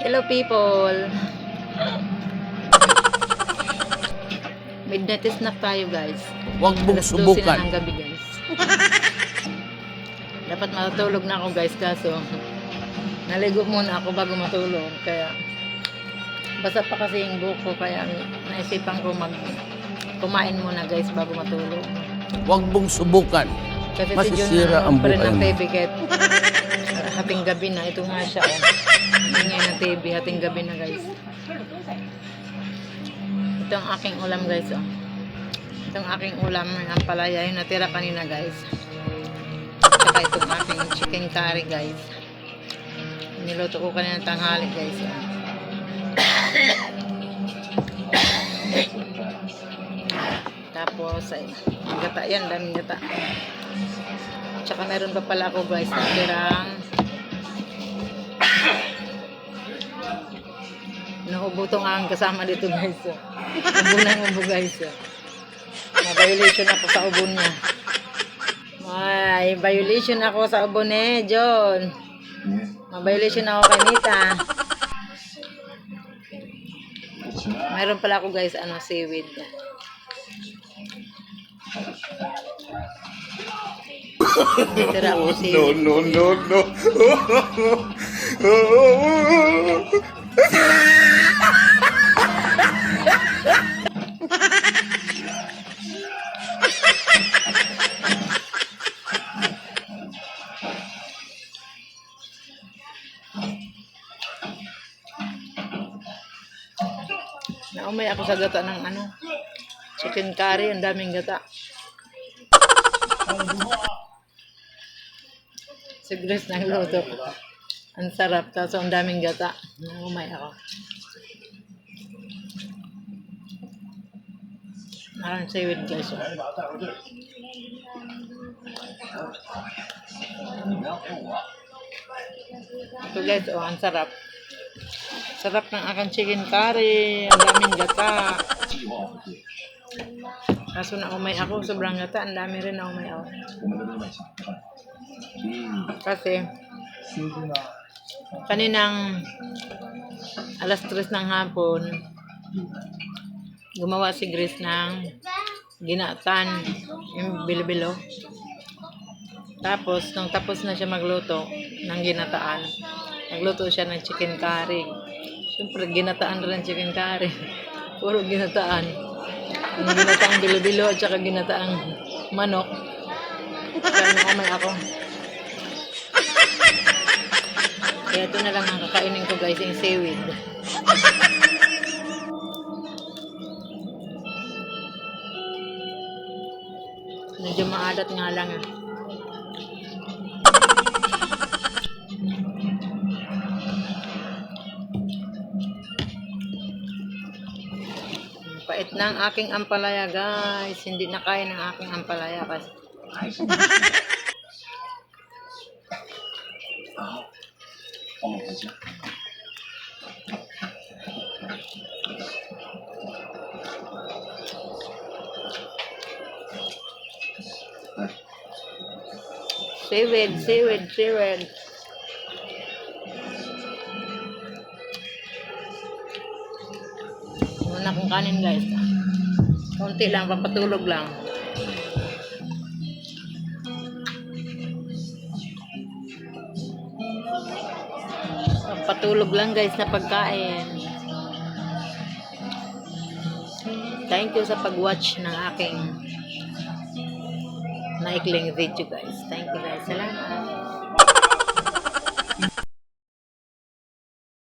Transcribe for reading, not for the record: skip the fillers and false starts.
Hello people. Midnight snack tayo guys. Huwag mong Alas 12 subukan. na ng gabi guys. Dapat matulog na ako guys, kaso naligo muna ako bago matulog. Kaya basa pa kasi yung buhok ko, kaya naisipan ko kumain muna guys bago matulog. Huwag mong subukan. Kasi si Masisira John ang pa rin buhay ng mo. TV kahit hating gabi na. Ito nga siya oh. Ingay ng TV, hating gabi na guys. Ito ang aking ulam guys oh. Ito ang aking ulam ng ampalaya yung natira kanina guys. Saka itong aking chicken curry guys. Niluto ko kanina ng tanghali guys oh. Tapos ay gata yan, daming gata. Tsaka meron pa pala ako guys na tirang naubo tong ang kasama dito guys oh. Ubo ng ubo guys oh. Ma-violation ako sa ubo niya. May violation ako sa ubo ni John. Ma-violation ako kay Nita. Mayroon pala ako guys seaweed. Tira ako seaweed. No. Naumay ako sa gata ng chicken curry, ang daming gata. Si Grace ng luto. Ang sarap, kaso ang daming gata. Naumay ako. Maraming seaweed guys. Ito guys, ang sarap. Sarap ng aking chicken curry. Ang daming gata. Kaso naumay ako. Sobrang gata. Ang dami rin naumay ako. Kasi kaninang alas 3 ng hapon gumawa si Grace ng ginatan. Yung bilo-bilo. Tapos, nung tapos na siya magluto ng ginataan, nagluto siya ng chicken curry. Siyempre, ginataan rin chicken curry. Puro ginataan. Yung ginataang bilo-bilo at saka ginataang manok. Kaya nakamay ako. Kaya ito na lang ang kakainin ko guys, yung seaweed. Medyo maadat nga lang Pait ng aking ampalaya guys. Hindi na kaya ng aking ampalaya kasi. Seaweed. Muna kong kanin guys. Konti lang, papatulog lang. Papatulog lang guys na pagkain. Thank you sa pag-watch ng aking naikling video guys. Thank you guys. Salamat.